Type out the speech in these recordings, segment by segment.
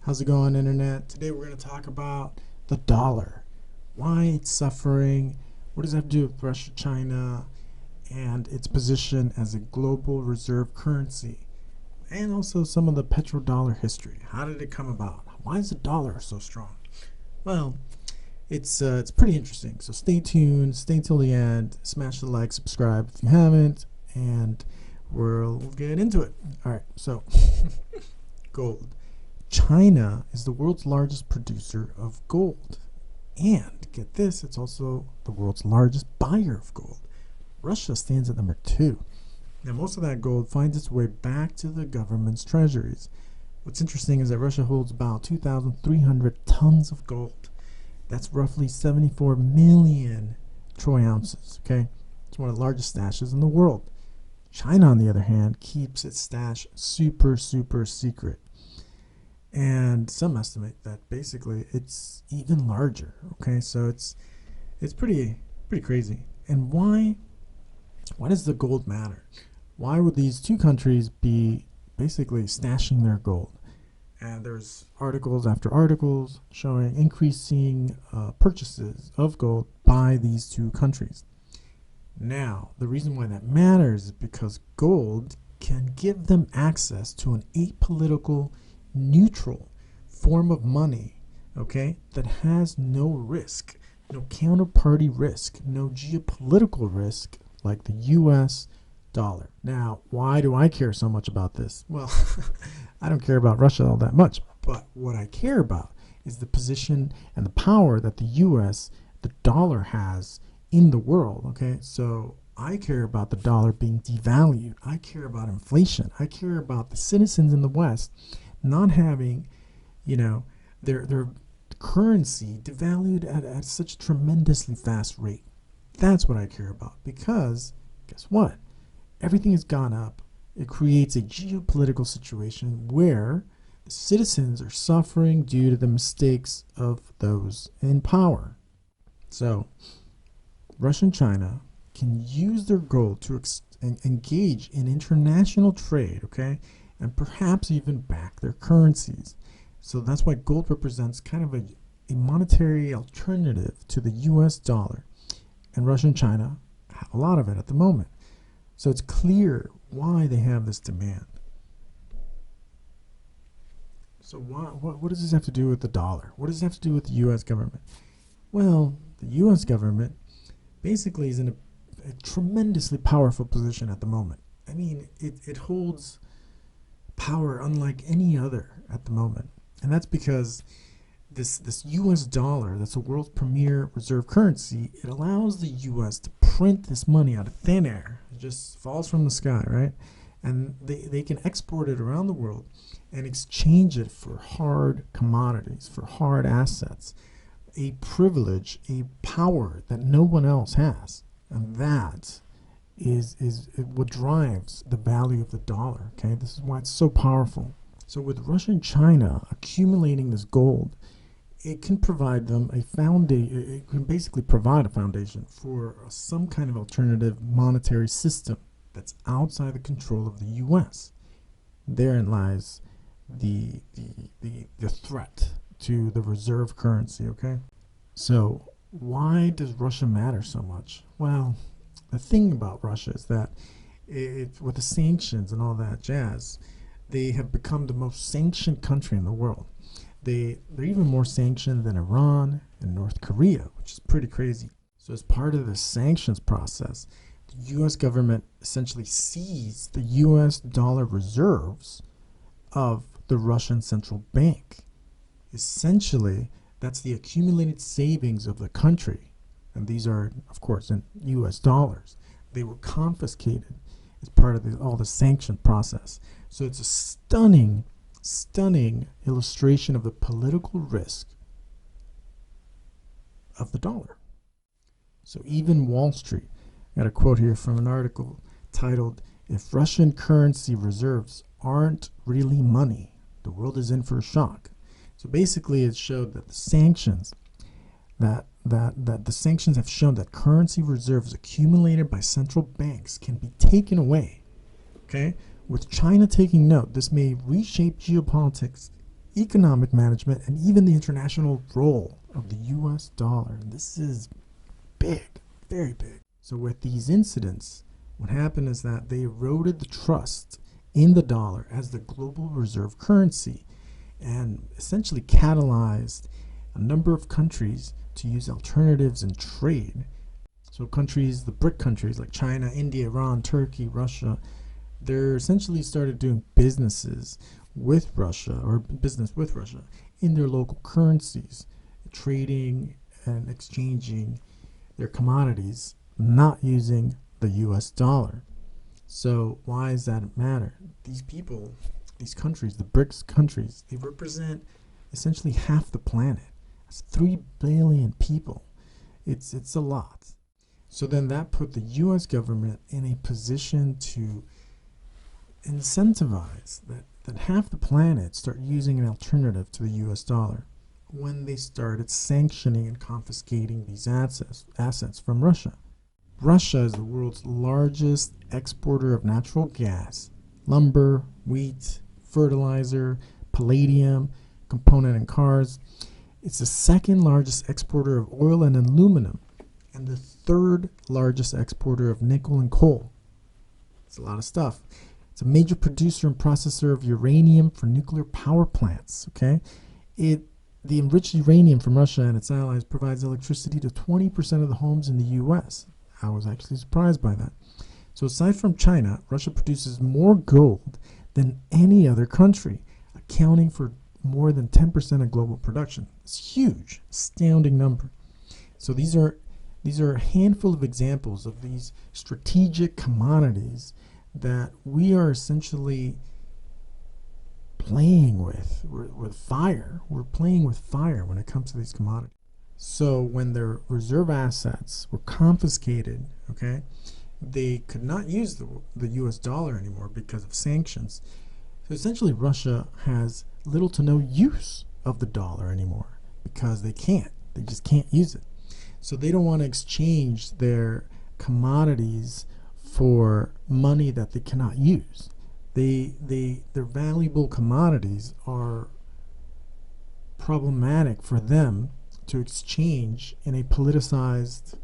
How's it going, Internet? Today we're going to talk about the dollar, why it's suffering, what does that have to do with Russia, China, and its position as a global reserve currency, and also some of the petrodollar history. How did it come about? Why is the dollar so strong? Well, it's pretty interesting. So stay tuned, stay till the end, smash the like, subscribe if you haven't, and we'll get into it. All right, so gold. China is the world's largest producer of gold. And get this, it's also the world's largest buyer of gold. Russia stands at number 2. Now, most of that gold finds its way back to the government's treasuries. What's interesting is that Russia holds about 2,300 tons of gold. That's roughly 74 million troy ounces, okay? It's one of the largest stashes in the world. China, on the other hand, keeps its stash super secret. And some estimate that basically it's even larger. Okay, so it's pretty crazy. And why does the gold matter? Why would these two countries be basically stashing their gold? And there's articles after articles showing increasing purchases of gold by these two countries. Now, the reason why that matters is because gold can give them access to an apolitical, neutral form of money, okay, that has no risk, no counterparty risk, no geopolitical risk like the US dollar. Now, why do I care so much about this? Well, I don't care about Russia all that much, but what I care about is the position and the power that the US, the dollar, has in the world, okay? So I care about the dollar being devalued. I care about inflation. I care about the citizens in the West not having, their currency devalued at such a tremendously fast rate. That's what I care about, because guess what? Everything has gone up. It creates a geopolitical situation where the citizens are suffering due to the mistakes of those in power. So Russia and China can use their gold to engage in international trade, okay? And perhaps even back their currencies. So that's why gold represents kind of a monetary alternative to the US dollar. And Russia and China have a lot of it at the moment. So it's clear why they have this demand. So what does this have to do with the dollar? What does it have to do with the US government? Well, the US government basically is in a tremendously powerful position at the moment. I mean, it holds power unlike any other at the moment, and that's because this US dollar, that's the world's premier reserve currency, it allows the US to print this money out of thin air. It just falls from the sky, right? And they can export it around the world and exchange it for hard commodities, for hard assets, a privilege, a power that no one else has. And that is what drives the value of the dollar. Okay, this is why it's so powerful. So with Russia and China accumulating this gold, it can provide them a foundation. It can basically provide a foundation for some kind of alternative monetary system that's outside the control of the U.S. Therein lies the threat to the reserve currency. Okay, so why does Russia matter so much? Well, the thing about Russia is that with the sanctions and all that jazz, they have become the most sanctioned country in the world. They're even more sanctioned than Iran and North Korea, which is pretty crazy. So as part of the sanctions process, the U.S. government essentially seized the U.S. dollar reserves of the Russian central bank. Essentially, that's the accumulated savings of the country. And these are, of course, in U.S. dollars. They were confiscated as part of all the sanction process. So it's a stunning illustration of the political risk of the dollar. So even Wall Street, I got a quote here from an article titled, "If Russian currency reserves aren't really money, the world is in for a shock." So basically it showed that the sanctions the sanctions have shown that currency reserves accumulated by central banks can be taken away. Okay? With China taking note, this may reshape geopolitics economic management, and even the international role of the US dollar. And this is big, very big. So with these incidents, what happened is that they eroded the trust in the dollar as the global reserve currency and essentially catalyzed a number of countries to use alternatives in trade. So countries, the BRIC countries like China, India, Iran, Turkey, Russia, they're essentially started doing business with Russia in their local currencies, trading and exchanging their commodities, not using the US dollar. So why does that matter? These people, these countries, the BRICS countries, they represent essentially half the planet. It's 3 billion people. It's a lot. So then that put the US government in a position to incentivize that half the planet start using an alternative to the US dollar when they started sanctioning and confiscating these assets from Russia. Russia is the world's largest exporter of natural gas, lumber, wheat, fertilizer, palladium, component in cars. It's the second largest exporter of oil and aluminum, and the third largest exporter of nickel and coal. It's a lot of stuff. It's a major producer and processor of uranium for nuclear power plants. Okay, the enriched uranium from Russia and its allies provides electricity to 20% of the homes in the U.S. I was actually surprised by that. So aside from China, Russia produces more gold than any other country, accounting for more than 10% of global production. It's huge, astounding number. So these are a handful of examples of these strategic commodities that we are essentially playing with fire. We're playing with fire when it comes to these commodities. So when their reserve assets were confiscated, okay, they could not use the US dollar anymore because of sanctions. So essentially Russia has little to no use of the dollar anymore because they just can't use it. So they don't want to exchange their commodities for money that they cannot use. Their valuable commodities are problematic for them to exchange in a politicized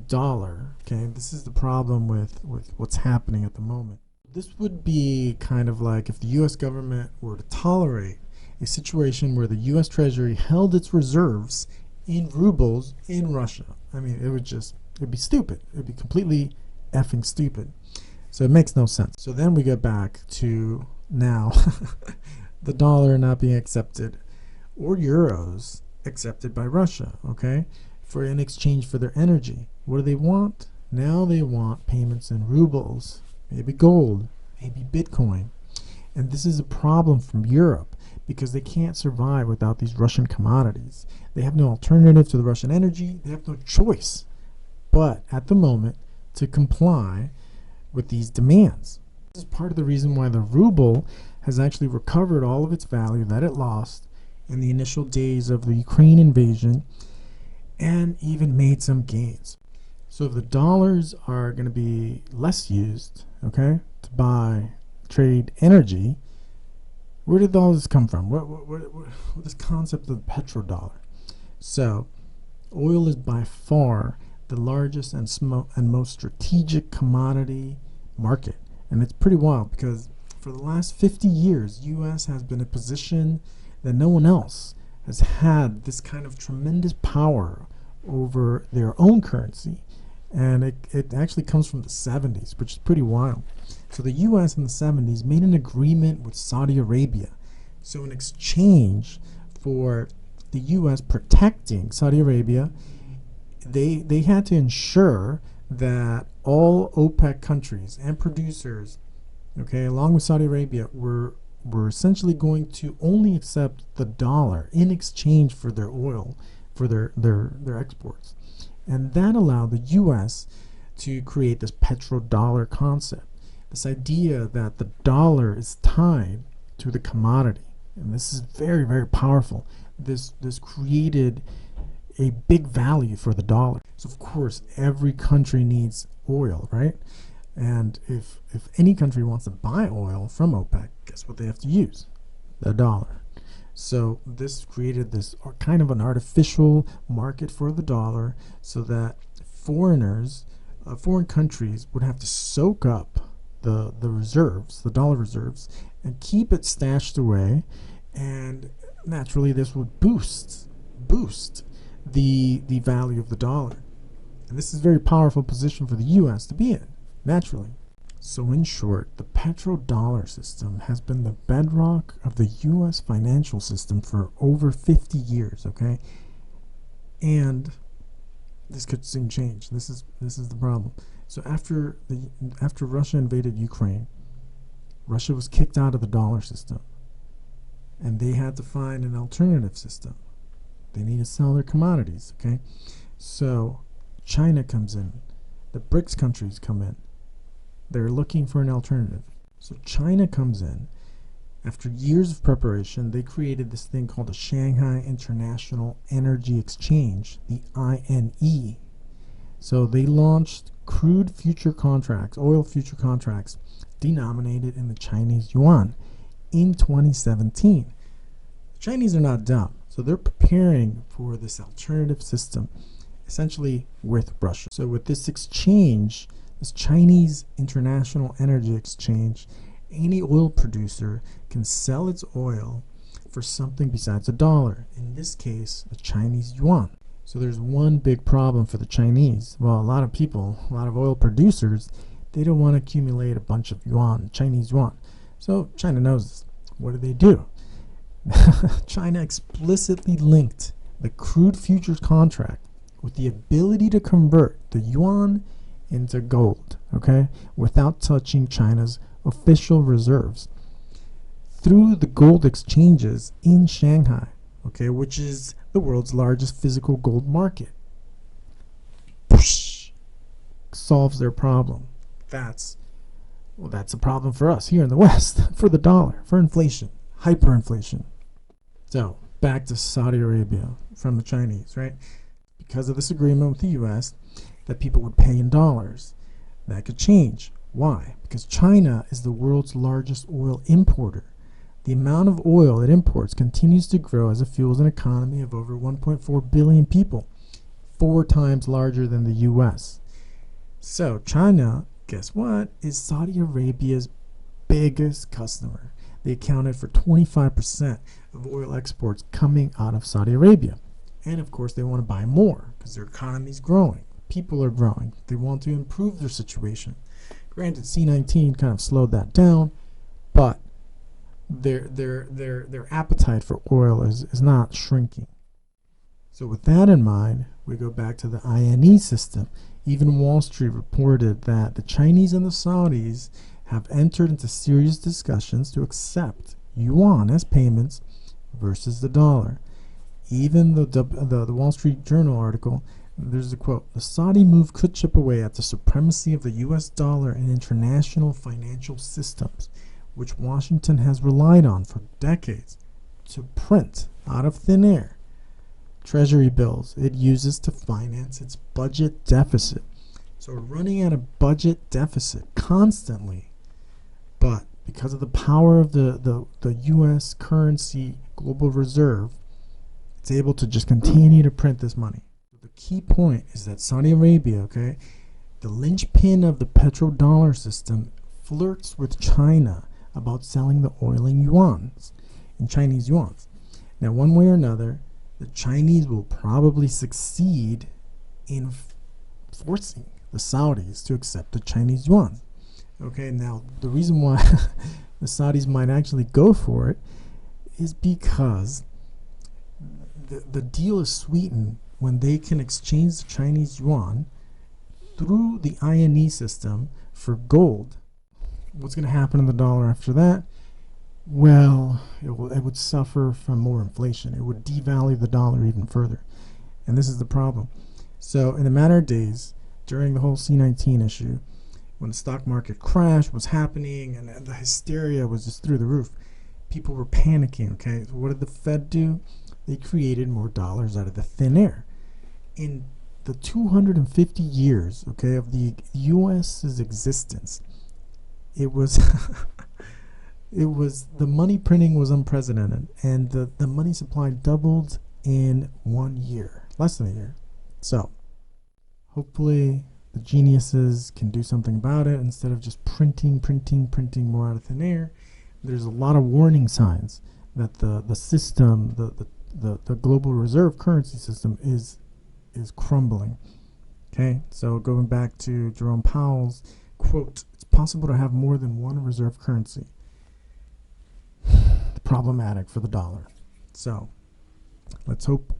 dollar. Okay, this is the problem with what's happening at the moment. This would be kind of like if the US government were to tolerate a situation where the US Treasury held its reserves in rubles in Russia. I mean, it'd be stupid. It'd be completely effing stupid. So it makes no sense. So then we get back to now the dollar not being accepted or euros accepted by Russia, okay, in exchange for their energy. What do they want? Now they want payments in rubles, maybe gold, maybe Bitcoin. And this is a problem from Europe because they can't survive without these Russian commodities. They have no alternative to the Russian energy. They have no choice but at the moment to comply with these demands. This is part of the reason why the ruble has actually recovered all of its value that it lost in the initial days of the Ukraine invasion and even made some gains. So if the dollars are going to be less used, okay, to buy, trade energy, where did all this come from? What this concept of the petrodollar? So oil is by far the largest and most strategic commodity market. And it's pretty wild because for the last 50 years, U.S. has been in a position that no one else has had this kind of tremendous power over their own currency. And it actually comes from the 70s, which is pretty wild. So the U.S. in the 70s made an agreement with Saudi Arabia. So in exchange for the U.S. protecting Saudi Arabia, they had to ensure that all OPEC countries and producers, okay, along with Saudi Arabia, were essentially going to only accept the dollar in exchange for their oil, for their exports. And that allowed the U.S. to create this petrodollar concept, this idea that the dollar is tied to the commodity. And this is very, very powerful. This created a big value for the dollar. So of course, every country needs oil, right? And if any country wants to buy oil from OPEC, guess what they have to use? The dollar. So this created this kind of an artificial market for the dollar, so that foreigners, foreign countries would have to soak up the reserves, the dollar reserves, and keep it stashed away, and naturally this would boost the value of the dollar. And this is a very powerful position for the US to be in, naturally. So in short, the petrodollar system has been the bedrock of the US financial system for over 50 years, okay? And this could soon change. This is the problem. So after Russia invaded Ukraine, Russia was kicked out of the dollar system, and they had to find an alternative system. They need to sell their commodities, okay? So China comes in, the BRICS countries come in. They're looking for an alternative. So China comes in. After years of preparation, they created this thing called the Shanghai International Energy Exchange, the INE. So they launched crude future contracts, oil future contracts, denominated in the Chinese yuan in 2017. The Chinese are not dumb, so they're preparing for this alternative system, essentially with Russia. So with this exchange, this Chinese International Energy Exchange, any oil producer can sell its oil for something besides a dollar, in this case, the Chinese yuan. So there's one big problem for the Chinese. Well, a lot of people, a lot of oil producers, they don't want to accumulate a bunch of yuan, Chinese yuan. So China knows this. What do? China explicitly linked the crude futures contract with the ability to convert the yuan into gold, okay, without touching China's official reserves through the gold exchanges in Shanghai, okay, which is the world's largest physical gold market. Whoosh, solves their problem. That's a problem for us here in the West, for the dollar, for inflation, hyperinflation. So back to Saudi Arabia from the Chinese, right? Because of this agreement with the US, that people would pay in dollars. That could change. Why? Because China is the world's largest oil importer. The amount of oil it imports continues to grow as it fuels an economy of over 1.4 billion people, 4 times larger than the US. So China, guess what, is Saudi Arabia's biggest customer. They accounted for 25% of oil exports coming out of Saudi Arabia. And of course they want to buy more because their economy is growing. People are growing. They want to improve their situation. Granted, C-19 kind of slowed that down, but their appetite for oil is not shrinking. So with that in mind, we go back to the INE system. Even Wall Street reported that the Chinese and the Saudis have entered into serious discussions to accept yuan as payments versus the dollar. Even the Wall Street Journal article, there's a quote, "The Saudi move could chip away at the supremacy of the US dollar in international financial systems, which Washington has relied on for decades to print out of thin air treasury bills it uses to finance its budget deficit." So we're running at a budget deficit constantly, but because of the power of the US currency global reserve, it's able to just continue to print this money. The key point is that Saudi Arabia, okay, the linchpin of the petrodollar system, flirts with China about selling the oil in yuans, in Chinese yuans. Now, one way or another, the Chinese will probably succeed in forcing the Saudis to accept the Chinese yuan. Okay, now the reason why the Saudis might actually go for it is because the deal is sweetened when they can exchange the Chinese yuan through the INE system for gold. What's going to happen in the dollar after that? Well, it would suffer from more inflation. It would devalue the dollar even further. And this is the problem. So in a matter of days, during the whole C-19 issue, when the stock market crash was happening and the hysteria was just through the roof, people were panicking, okay? So what did the Fed do? They created more dollars out of the thin air. In the 250 years, okay, of the US's existence, it was The money printing was unprecedented, and the money supply doubled in 1 year, less than a year. So hopefully the geniuses can do something about it instead of just printing more out of thin air. There's a lot of warning signs that the system, the global reserve currency system is crumbling. Okay, so going back to Jerome Powell's quote, it's possible to have more than one reserve currency. Problematic for the dollar. So let's hope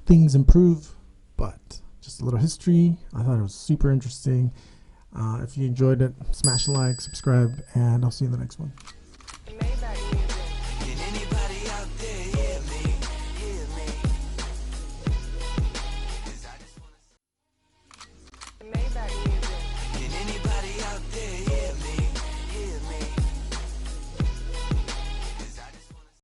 things improve. But just a little history. I thought it was super interesting. If you enjoyed it, smash a like, subscribe, and I'll see you in the next one.